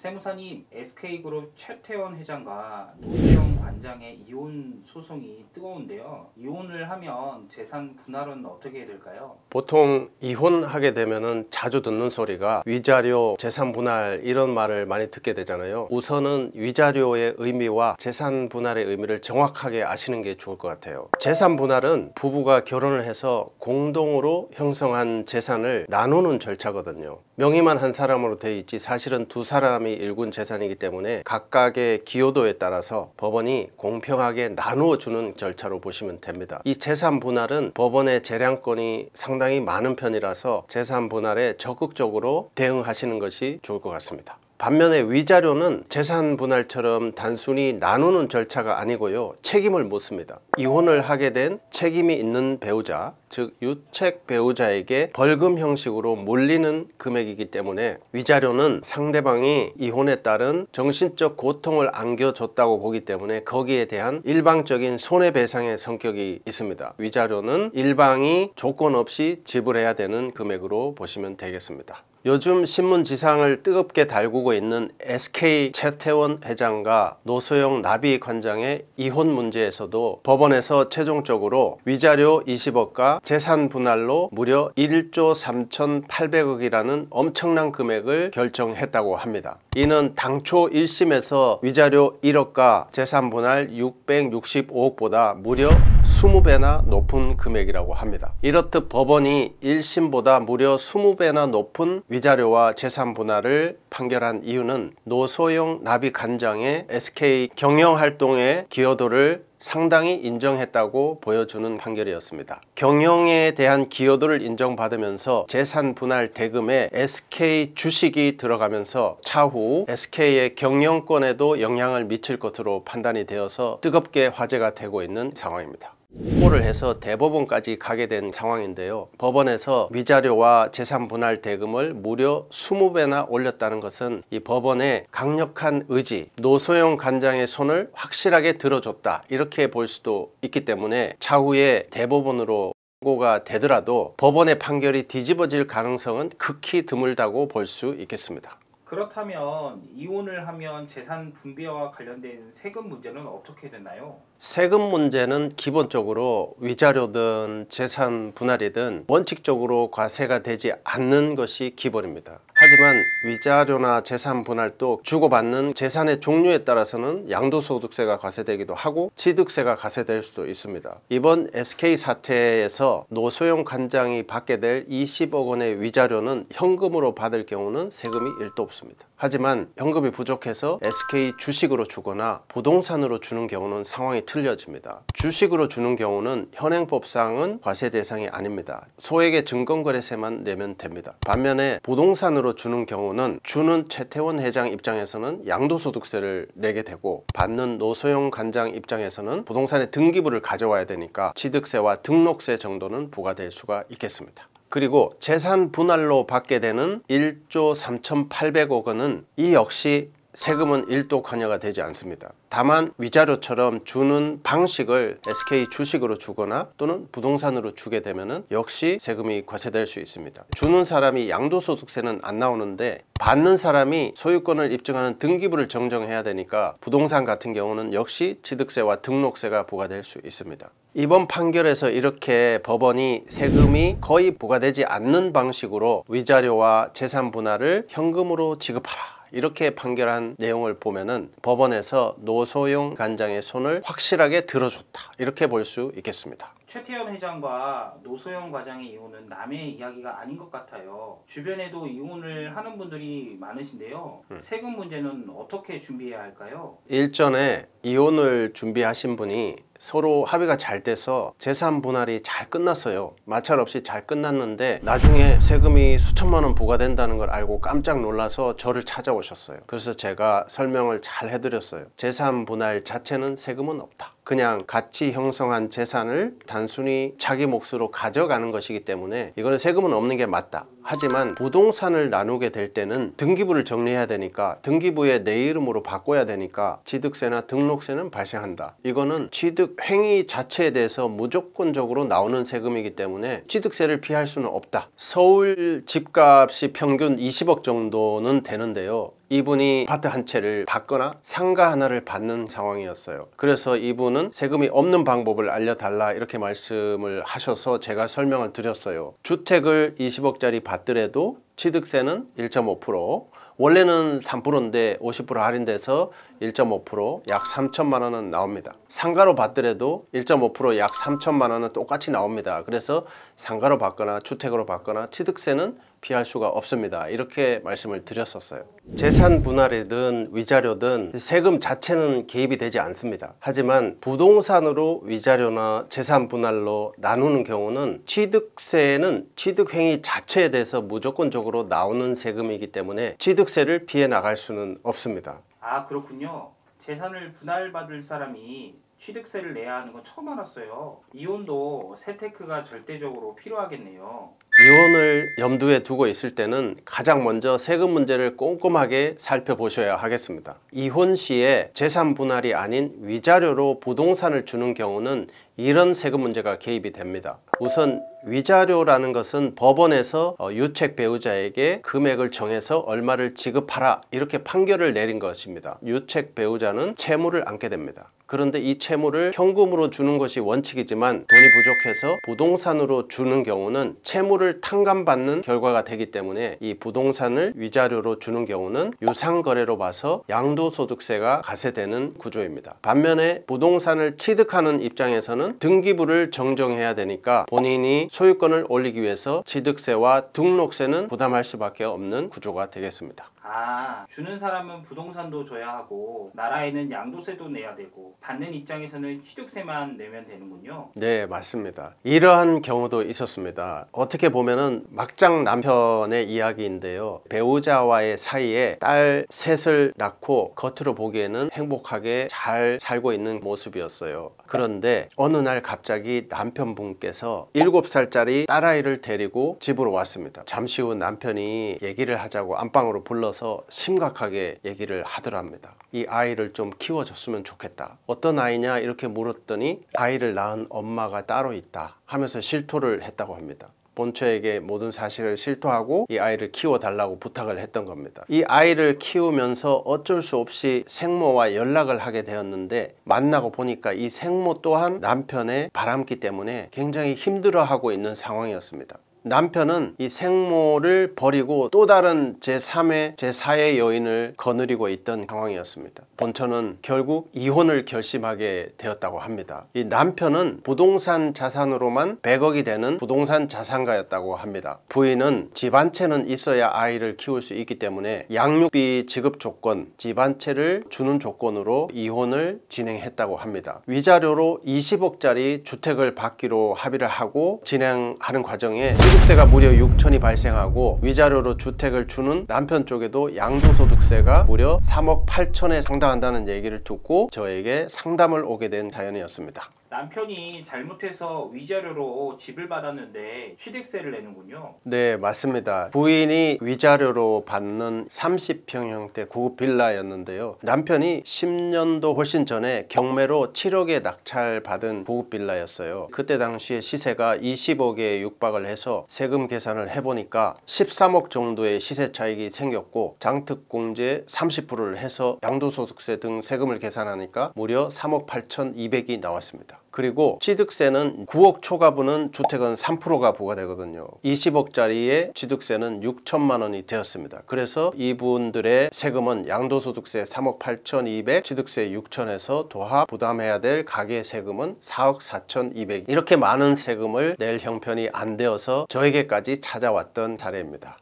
세무사님, SK그룹 최태원 회장과 노소영 관장의 이혼 소송이 뜨거운데요. 이혼을 하면 재산 분할은 어떻게 될까요? 보통 이혼하게 되면은 자주 듣는 소리가 위자료, 재산 분할 이런 말을 많이 듣게 되잖아요. 우선은 위자료의 의미와 재산 분할의 의미를 정확하게 아시는 게 좋을 것 같아요. 재산 분할은 부부가 결혼을 해서 공동으로 형성한 재산을 나누는 절차거든요. 명의만 한 사람으로 돼 있지 사실은 두 사람이 일군 재산이기 때문에 각각의 기여도에 따라서 법원이 공평하게 나누어 주는 절차로 보시면 됩니다. 이 재산 분할은 법원의 재량권이 상당히 많은 편이라서 재산 분할에 적극적으로 대응하시는 것이 좋을 것 같습니다. 반면에 위자료는 재산 분할처럼 단순히 나누는 절차가 아니고요, 책임을 묻습니다. 이혼을 하게 된 책임이 있는 배우자, 즉 유책 배우자에게 벌금 형식으로 물리는 금액이기 때문에 위자료는 상대방이 이혼에 따른 정신적 고통을 안겨줬다고 보기 때문에 거기에 대한 일방적인 손해배상의 성격이 있습니다. 위자료는 일방이 조건 없이 지불해야 되는 금액으로 보시면 되겠습니다. 요즘 신문지상을 뜨겁게 달구고 있는 SK 최태원 회장과 노소영 나비 관장의 이혼 문제에서도 법원에서 최종적으로 위자료 20억과 재산 분할로 무려 1조 3,800억이라는 엄청난 금액을 결정했다고 합니다. 이는 당초 1심에서 위자료 1억과 재산 분할 665억보다 무려 20배나 높은 금액이라고 합니다. 이렇듯 법원이 1심보다 무려 20배나 높은 위자료와 재산 분할을 판결한 이유는 노소영 나비 관장의 SK 경영활동의 기여도를 상당히 인정했다고 보여주는 판결이었습니다. 경영에 대한 기여도를 인정받으면서 재산 분할 대금에 SK 주식이 들어가면서 차후 SK의 경영권에도 영향을 미칠 것으로 판단이 되어서 뜨겁게 화제가 되고 있는 상황입니다. 항고를 해서 대법원까지 가게 된 상황인데요. 법원에서 위자료와 재산 분할 대금을 무려 20배나 올렸다는 것은 이 법원의 강력한 의지, 노소영 관장의 손을 확실하게 들어줬다, 이렇게 볼 수도 있기 때문에 차후에 대법원으로 항고가 되더라도 법원의 판결이 뒤집어질 가능성은 극히 드물다고 볼 수 있겠습니다. 그렇다면 이혼을 하면 재산 분배와 관련된 세금 문제는 어떻게 되나요? 세금 문제는 기본적으로 위자료든 재산 분할이든 원칙적으로 과세가 되지 않는 것이 기본입니다. 하지만 위자료나 재산 분할도 주고받는 재산의 종류에 따라서는 양도소득세가 과세되기도 하고 취득세가 과세될 수도 있습니다. 이번 SK 사태에서 노소영 관장이 받게 될 20억 원의 위자료는 현금으로 받을 경우는 세금이 1도 없습니다. 하지만 현금이 부족해서 SK 주식으로 주거나 부동산으로 주는 경우는 상황이 틀려집니다. 주식으로 주는 경우는 현행법상은 과세 대상이 아닙니다. 소액의 증권거래세만 내면 됩니다. 반면에 부동산으로 주는 경우는 주는 최태원 회장 입장에서는 양도소득세를 내게 되고 받는 노소영 관장 입장에서는 부동산의 등기부를 가져와야 되니까 취득세와 등록세 정도는 부과될 수가 있겠습니다. 그리고 재산 분할로 받게 되는 1조 3,800억 원은 이 역시 세금은 1도 관여가 되지 않습니다. 다만 위자료처럼 주는 방식을 SK 주식으로 주거나 또는 부동산으로 주게 되면 역시 세금이 과세될 수 있습니다. 주는 사람이 양도소득세는 안 나오는데 받는 사람이 소유권을 입증하는 등기부를 정정해야 되니까 부동산 같은 경우는 역시 취득세와 등록세가 부과될 수 있습니다. 이번 판결에서 이렇게 법원이 세금이 거의 부과되지 않는 방식으로 위자료와 재산 분할을 현금으로 지급하라, 이렇게 판결한 내용을 보면은 법원에서 노소영 관장의 손을 확실하게 들어줬다, 이렇게 볼 수 있겠습니다. 최태원 회장과 노소영 과장의 이혼은 남의 이야기가 아닌 것 같아요. 주변에도 이혼을 하는 분들이 많으신데요. 세금 문제는 어떻게 준비해야 할까요? 일전에 이혼을 준비하신 분이 서로 합의가 잘 돼서 재산 분할이 잘 끝났어요. 마찰 없이 잘 끝났는데 나중에 세금이 수천만 원 부과된다는 걸 알고 깜짝 놀라서 저를 찾아오셨어요. 그래서 제가 설명을 잘 해드렸어요. 재산 분할 자체는 세금은 없다. 그냥 같이 형성한 재산을 단순히 자기 몫으로 가져가는 것이기 때문에 이거는 세금은 없는 게 맞다. 하지만 부동산을 나누게 될 때는 등기부를 정리해야 되니까 등기부에 내 이름으로 바꿔야 되니까 취득세나 등록세는 발생한다. 이거는 취득 행위 자체에 대해서 무조건적으로 나오는 세금이기 때문에 취득세를 피할 수는 없다. 서울 집값이 평균 20억 정도는 되는데요. 이분이 아파트 한 채를 받거나 상가 하나를 받는 상황이었어요. 그래서 이분은 세금이 없는 방법을 알려달라 이렇게 말씀을 하셔서 제가 설명을 드렸어요. 주택을 20억짜리 받더라도 취득세는 1.5%, 원래는 3%인데 50% 할인돼서 1.5%, 약 3천만 원은 나옵니다. 상가로 받더라도 1.5% 약 3천만 원은 똑같이 나옵니다. 그래서 상가로 받거나 주택으로 받거나 취득세는 피할 수가 없습니다. 이렇게 말씀을 드렸었어요. 재산 분할이든 위자료든 세금 자체는 개입이 되지 않습니다. 하지만 부동산으로 위자료나 재산 분할로 나누는 경우는 취득세는 취득행위 자체에 대해서 무조건적으로 나오는 세금이기 때문에 취득세를 피해 나갈 수는 없습니다. 아, 그렇군요. 재산을 분할받을 사람이 취득세를 내야 하는 건 처음 알았어요. 이혼도 세테크가 절대적으로 필요하겠네요. 이혼을 염두에 두고 있을 때는 가장 먼저 세금 문제를 꼼꼼하게 살펴보셔야 하겠습니다. 이혼 시에 재산 분할이 아닌 위자료로 부동산을 주는 경우는 이런 세금 문제가 개입이 됩니다. 우선 위자료라는 것은 법원에서 유책 배우자에게 금액을 정해서 얼마를 지급하라 이렇게 판결을 내린 것입니다. 유책 배우자는 채무를 안게 됩니다. 그런데 이 채무를 현금으로 주는 것이 원칙이지만 돈이 부족해서 부동산으로 주는 경우는 채무를 탕감받는 결과가 되기 때문에 이 부동산을 위자료로 주는 경우는 유상거래로 봐서 양도소득세가 가세되는 구조입니다. 반면에 부동산을 취득하는 입장에서는 등기부를 정정해야 되니까 본인이 소유권을 올리기 위해서 취득세와 등록세는 부담할 수밖에 없는 구조가 되겠습니다. 아, 주는 사람은 부동산도 줘야 하고 나라에는 양도세도 내야 되고 받는 입장에서는 취득세만 내면 되는군요. 네, 맞습니다. 이러한 경우도 있었습니다. 어떻게 보면은 막장 남편의 이야기인데요. 배우자와의 사이에 딸 셋을 낳고 겉으로 보기에는 행복하게 잘 살고 있는 모습이었어요. 그런데 어느 날 갑자기 남편분께서 7살짜리 딸아이를 데리고 집으로 왔습니다. 잠시 후 남편이 얘기를 하자고 안방으로 불러서 심각하게 얘기를 하더랍니다. 이 아이를 좀 키워줬으면 좋겠다. 어떤 아이냐 이렇게 물었더니 아이를 낳은 엄마가 따로 있다 하면서 실토를 했다고 합니다. 본처에게 모든 사실을 실토하고 이 아이를 키워달라고 부탁을 했던 겁니다. 이 아이를 키우면서 어쩔 수 없이 생모와 연락을 하게 되었는데 만나고 보니까 이 생모 또한 남편의 바람기 때문에 굉장히 힘들어하고 있는 상황이었습니다. 남편은 이 생모를 버리고 또 다른 제3의 제4의 여인을 거느리고 있던 상황이었습니다. 본처는 결국 이혼을 결심하게 되었다고 합니다. 이 남편은 부동산 자산으로만 100억이 되는 부동산 자산가였다고 합니다. 부인은 집 한 채는 있어야 아이를 키울 수 있기 때문에 양육비 지급 조건, 집 한 채를 주는 조건으로 이혼을 진행했다고 합니다. 위자료로 20억짜리 주택을 받기로 합의를 하고 진행하는 과정에 취득세가 무려 6천이 발생하고 위자료로 주택을 주는 남편 쪽에도 양도소득세가 무려 3억 8천에 상당한다는 얘기를 듣고 저에게 상담을 오게 된 사연이었습니다. 남편이 잘못해서 위자료로 집을 받았는데 취득세를 내는군요. 네, 맞습니다. 부인이 위자료로 받는 30평 형태 고급 빌라였는데요. 남편이 10년도 훨씬 전에 경매로 7억에 낙찰받은 고급 빌라였어요. 그때 당시에 시세가 20억에 육박을 해서 세금 계산을 해보니까 13억 정도의 시세 차익이 생겼고 장특공제 30%를 해서 양도소득세 등 세금을 계산하니까 무려 3억 8,200이 나왔습니다. 그리고 취득세는 9억 초과분은 주택은 3%가 부과되거든요. 20억짜리의 취득세는 6천만 원이 되었습니다. 그래서 이분들의 세금은 양도소득세 3억 8,200, 취득세 6천에서 더하 부담해야 될 가계 세금은 4억 4,200. 이렇게 많은 세금을 낼 형편이 안 되어서 저에게까지 찾아왔던 사례입니다.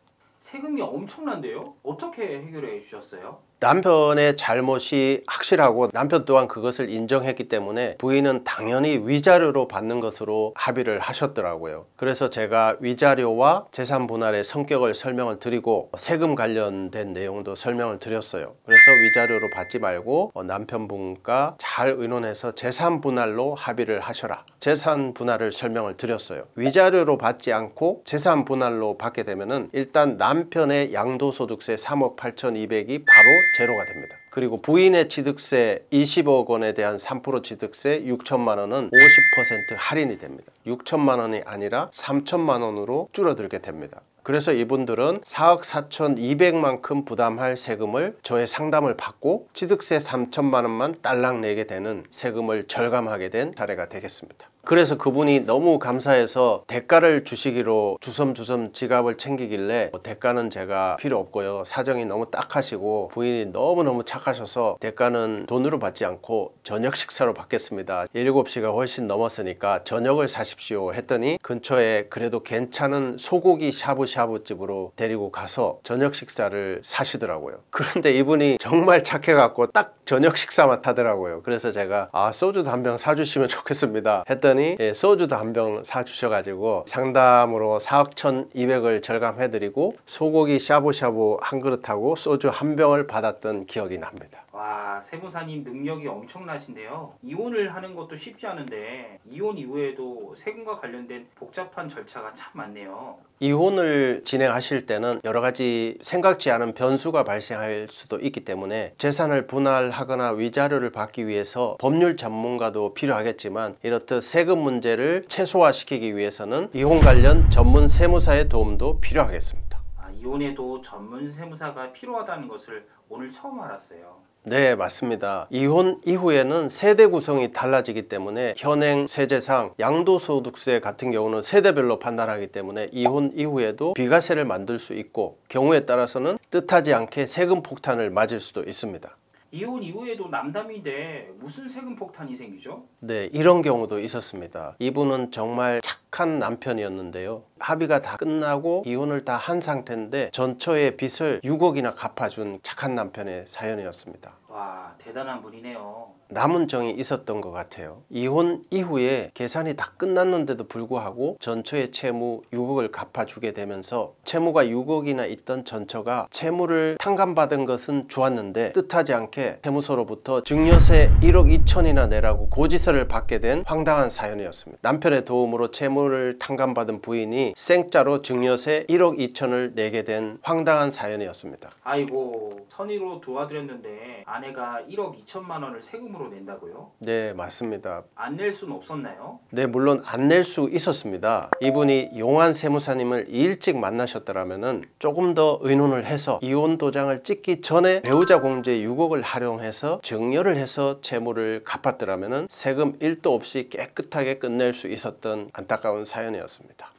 세금이 엄청난데요? 어떻게 해결해 주셨어요? 남편의 잘못이 확실하고 남편 또한 그것을 인정했기 때문에 부인은 당연히 위자료로 받는 것으로 합의를 하셨더라고요. 그래서 제가 위자료와 재산 분할의 성격을 설명을 드리고 세금 관련된 내용도 설명을 드렸어요. 그래서 위자료로 받지 말고 남편분과 잘 의논해서 재산 분할로 합의를 하셔라. 재산 분할을 설명을 드렸어요. 위자료로 받지 않고 재산 분할로 받게 되면은 일단 남편의 양도소득세 3억 8,200이 바로 제로가 됩니다. 그리고 부인의 취득세 20억 원에 대한 3% 취득세 6천만 원은 50% 할인이 됩니다. 6천만 원이 아니라 3천만 원으로 줄어들게 됩니다. 그래서 이분들은 4억 4,200만큼 부담할 세금을 저의 상담을 받고 취득세 3천만 원만 딸랑 내게 되는 세금을 절감하게 된 사례가 되겠습니다. 그래서 그분이 너무 감사해서 대가를 주시기로 주섬주섬 지갑을 챙기길래 대가는 제가 필요 없고요. 사정이 너무 딱하시고 부인이 너무너무 착하셔서 대가는 돈으로 받지 않고 저녁 식사로 받겠습니다. 7시가 훨씬 넘었으니까 저녁을 사십시오 했더니 근처에 그래도 괜찮은 소고기 샤브샤브 집으로 데리고 가서 저녁 식사를 사시더라고요. 그런데 이분이 정말 착해갖고 딱 저녁 식사만 하더라고요. 그래서 제가 소주도 한 병 사주시면 좋겠습니다 했더니 소주도 한 병 사주셔가지고 상담으로 4억 1,200을 절감해드리고 소고기 샤브샤브 한 그릇하고 소주 한 병을 받았던 기억이 납니다. 와, 세무사님 능력이 엄청나신데요. 이혼을 하는 것도 쉽지 않은데 이혼 이후에도 세금과 관련된 복잡한 절차가 참 많네요. 이혼을 진행하실 때는 여러 가지 생각지 않은 변수가 발생할 수도 있기 때문에 재산을 분할하거나 위자료를 받기 위해서 법률 전문가도 필요하겠지만 이렇듯 세금 문제를 최소화시키기 위해서는 이혼 관련 전문 세무사의 도움도 필요하겠습니다. 이혼에도 전문 세무사가 필요하다는 것을 오늘 처음 알았어요. 네, 맞습니다. 이혼 이후에는 세대 구성이 달라지기 때문에 현행 세제상 양도소득세 같은 경우는 세대별로 판단하기 때문에 이혼 이후에도 비과세를 만들 수 있고 경우에 따라서는 뜻하지 않게 세금 폭탄을 맞을 수도 있습니다. 이혼 이후에도 남담인데 무슨 세금 폭탄이 생기죠? 네, 이런 경우도 있었습니다. 이분은 정말 착한 남편이었는데요. 합의가 다 끝나고 이혼을 다 한 상태인데 전처의 빚을 6억이나 갚아준 착한 남편의 사연이었습니다. 와, 대단한 분이네요. 남은 정이 있었던 것 같아요. 이혼 이후에 계산이 다 끝났는데도 불구하고 전처의 채무 6억을 갚아주게 되면서 채무가 6억이나 있던 전처가 채무를 탕감받은 것은 좋았는데 뜻하지 않게 세무서로부터 증여세 1억 2천이나 내라고 고지서를 받게 된 황당한 사연이었습니다. 남편의 도움으로 채무를 탕감받은 부인이 생짜로 증여세 1억 2천을 내게 된 황당한 사연이었습니다. 아이고, 선의로 도와드렸는데 아내가 1억 2천만 원을 세금으로 낸다고요? 네, 맞습니다. 안 낼 수는 없었나요? 네, 물론 안 낼 수 있었습니다. 이분이 용한 세무사님을 일찍 만나셨더라면 조금 더 의논을 해서 이혼 도장을 찍기 전에 배우자 공제 6억을 활용해서 증여를 해서 채무를 갚았더라면 세금 1도 없이 깨끗하게 끝낼 수 있었던 안타까운 사연이었습니다.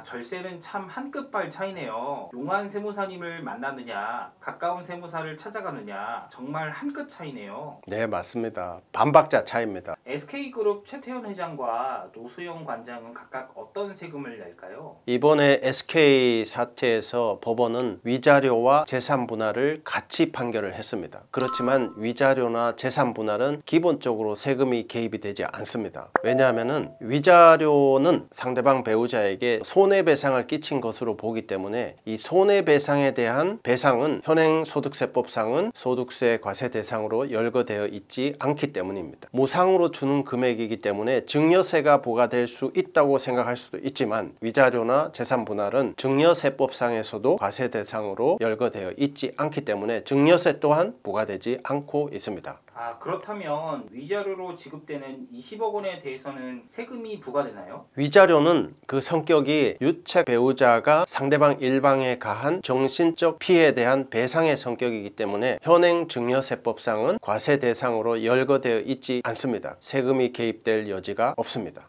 절세는 참 한 끗발 차이네요. 용한 세무사님을 만나느냐 가까운 세무사를 찾아가느냐 정말 한 끗 차이네요. 네, 맞습니다. 반박자 차이입니다. SK그룹 최태원 회장과 노수영 관장은 각각 어떤 세금을 낼까요? 이번에 SK 사태에서 법원은 위자료와 재산 분할을 같이 판결을 했습니다. 그렇지만 위자료나 재산 분할은 기본적으로 세금이 개입이 되지 않습니다. 왜냐하면 위자료는 상대방 배우자에게 손해배상을 끼친 것으로 보기 때문에 이 손해배상에 대한 배상은 현행 소득세법상은 소득세 과세 대상으로 열거되어 있지 않기 때문입니다. 무상으로 주는 금액이기 때문에 증여세가 부과될 수 있다고 생각할 수도 있지만 위자료나 재산 분할은 증여세법상에서도 과세 대상으로 열거되어 있지 않기 때문에 증여세 또한 부과되지 않고 있습니다. 그렇다면 위자료로 지급되는 20억 원에 대해서는 세금이 부과되나요? 위자료는 그 성격이 유책 배우자가 상대방 일방에 가한 정신적 피해에 대한 배상의 성격이기 때문에 현행 증여세법상은 과세 대상으로 열거되어 있지 않습니다. 세금이 개입될 여지가 없습니다.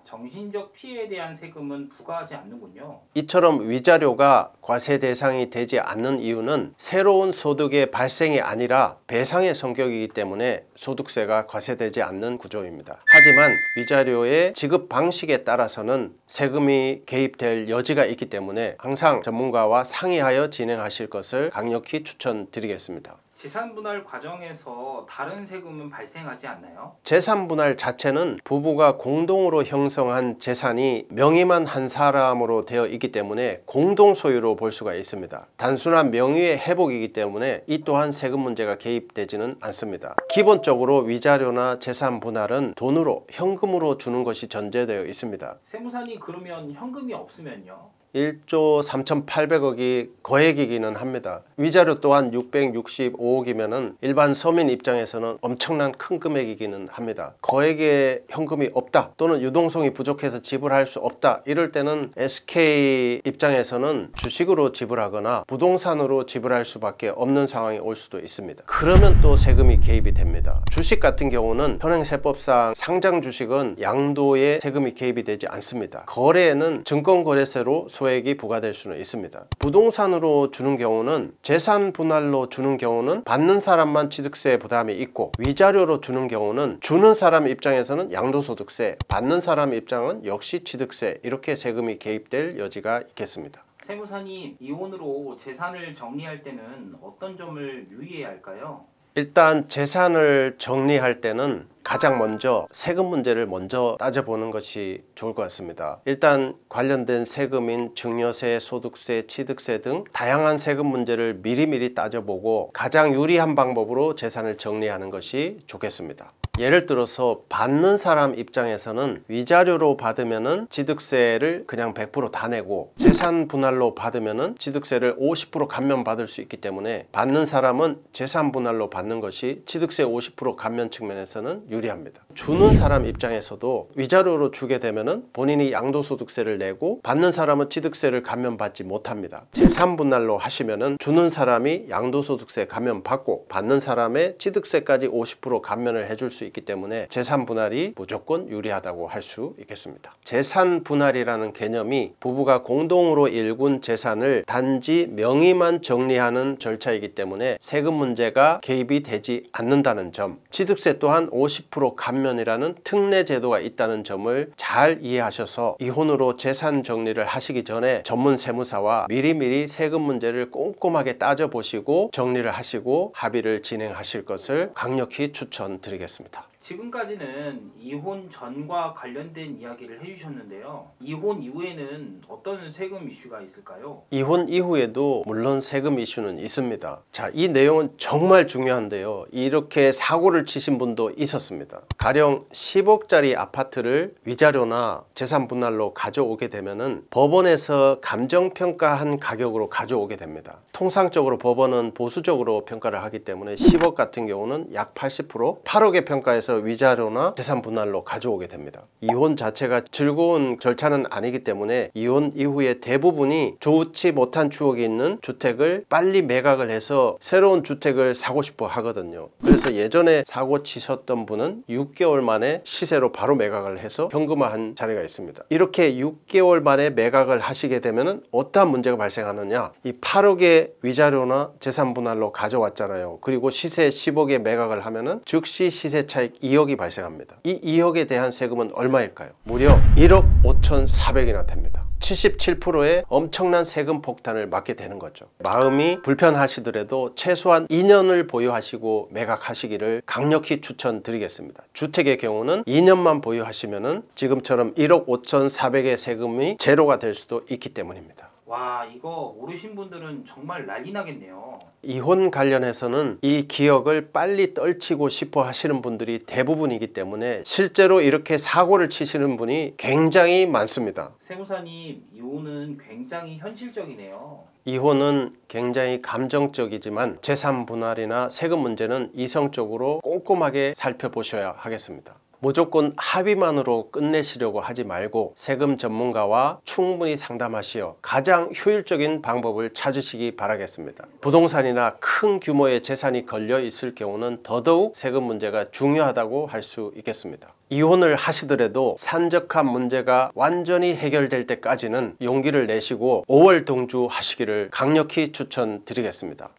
정신적 피해에 대한 세금은 부과하지 않는군요. 이처럼 위자료가 과세 대상이 되지 않는 이유는 새로운 소득의 발생이 아니라 배상의 성격이기 때문에 소득세가 과세되지 않는 구조입니다. 하지만 위자료의 지급 방식에 따라서는 세금이 개입될 여지가 있기 때문에 항상 전문가와 상의하여 진행하실 것을 강력히 추천드리겠습니다. 재산분할 과정에서 다른 세금은 발생하지 않나요? 재산분할 자체는 부부가 공동으로 형성한 재산이 명의만 한 사람으로 되어 있기 때문에 공동 소유로 볼 수가 있습니다. 단순한 명의의 회복이기 때문에 이 또한 세금 문제가 개입되지는 않습니다. 기본적으로 위자료나 재산분할은 돈으로 현금으로 주는 것이 전제되어 있습니다. 세무사님, 그러면 현금이 없으면요? 1조 3,800억이 거액이기는 합니다. 위자료 또한 665억이면은 일반 서민 입장에서는 엄청난 큰 금액이기는 합니다. 거액의 현금이 없다 또는 유동성이 부족해서 지불할 수 없다 이럴 때는 SK 입장에서는 주식으로 지불하거나 부동산으로 지불할 수밖에 없는 상황이 올 수도 있습니다. 그러면 또 세금이 개입이 됩니다. 주식 같은 경우는 현행세법상 상장 주식은 양도에 세금이 개입이 되지 않습니다. 거래에는 증권거래세로 소액이 부과될 수는 있습니다. 부동산으로 주는 경우는 재산 분할로 주는 경우는 받는 사람만 취득세 부담이 있고, 위자료로 주는 경우는 주는 사람 입장에서는 양도소득세, 받는 사람 입장은 역시 취득세, 이렇게 세금이 개입될 여지가 있겠습니다. 세무사님, 이혼으로 재산을 정리할 때는 어떤 점을 유의해야 할까요? 일단 재산을 정리할 때는 가장 먼저 세금 문제를 먼저 따져보는 것이 좋을 것 같습니다. 일단 관련된 세금인 증여세, 소득세, 취득세 등 다양한 세금 문제를 미리미리 따져보고 가장 유리한 방법으로 재산을 정리하는 것이 좋겠습니다. 예를 들어서 받는 사람 입장에서는 위자료로 받으면은 취득세를 그냥 100% 다 내고, 재산 분할로 받으면은 취득세를 50% 감면 받을 수 있기 때문에 받는 사람은 재산 분할로 받는 것이 취득세 50% 감면 측면에서는 유리합니다. 주는 사람 입장에서도 위자료로 주게 되면은 본인이 양도소득세를 내고 받는 사람은 취득세를 감면받지 못합니다. 재산 분할로 하시면은 주는 사람이 양도소득세 감면받고 받는 사람의 취득세까지 50% 감면을 해줄 수 있기 때문에 재산 분할이 무조건 유리하다고 할 수 있겠습니다. 재산 분할이라는 개념이 부부가 공동으로 일군 재산을 단지 명의만 정리하는 절차이기 때문에 세금 문제가 개입이 되지 않는다는 점, 취득세 또한 50% 감면이라는 특례 제도가 있다는 점을 잘 이해하셔서 이혼으로 재산 정리를 하시기 전에 전문 세무사와 미리미리 세금 문제를 꼼꼼하게 따져보시고 정리를 하시고 합의를 진행하실 것을 강력히 추천드리겠습니다. 지금까지는 이혼 전과 관련된 이야기를 해주셨는데요. 이혼 이후에는 어떤 세금 이슈가 있을까요? 이혼 이후에도 물론 세금 이슈는 있습니다. 자, 이 내용은 정말 중요한데요. 이렇게 사고를 치신 분도 있었습니다. 가령 10억짜리 아파트를 위자료나 재산 분할로 가져오게 되면은 법원에서 감정평가한 가격으로 가져오게 됩니다. 통상적으로 법원은 보수적으로 평가를 하기 때문에 10억 같은 경우는 약 80%, 8억의 평가에서 위자료나 재산 분할로 가져오게 됩니다. 이혼 자체가 즐거운 절차는 아니기 때문에 이혼 이후에 대부분이 좋지 못한 추억이 있는 주택을 빨리 매각을 해서 새로운 주택을 사고 싶어 하거든요. 그래서 예전에 사고 치셨던 분은 6개월 만에 시세로 바로 매각을 해서 현금화한 사례가 있습니다. 이렇게 6개월 만에 매각을 하시게 되면 어떠한 문제가 발생하느냐, 이 8억의 위자료나 재산 분할로 가져왔잖아요. 그리고 시세 10억에 매각을 하면은 즉시 시세 차익 2억이 발생합니다. 이 2억에 대한 세금은 얼마일까요? 무려 1억 5,400이나 됩니다. 77%의 엄청난 세금 폭탄을 맞게 되는 거죠. 마음이 불편하시더라도 최소한 2년을 보유하시고 매각하시기를 강력히 추천드리겠습니다. 주택의 경우는 2년만 보유하시면은 지금처럼 1억 5,400의 세금이 제로가 될 수도 있기 때문입니다. 와, 이거 모르신 분들은 정말 난리 나겠네요. 이혼 관련해서는 이 기억을 빨리 떨치고 싶어 하시는 분들이 대부분이기 때문에 실제로 이렇게 사고를 치시는 분이 굉장히 많습니다. 세무사님, 이혼은 굉장히 현실적이네요. 이혼은 굉장히 감정적이지만 재산 분할이나 세금 문제는 이성적으로 꼼꼼하게 살펴보셔야 하겠습니다. 무조건 합의만으로 끝내시려고 하지 말고 세금 전문가와 충분히 상담하시어 가장 효율적인 방법을 찾으시기 바라겠습니다. 부동산이나 큰 규모의 재산이 걸려 있을 경우는 더더욱 세금 문제가 중요하다고 할 수 있겠습니다. 이혼을 하시더라도 산적한 문제가 완전히 해결될 때까지는 용기를 내시고 5월 동주 하시기를 강력히 추천드리겠습니다.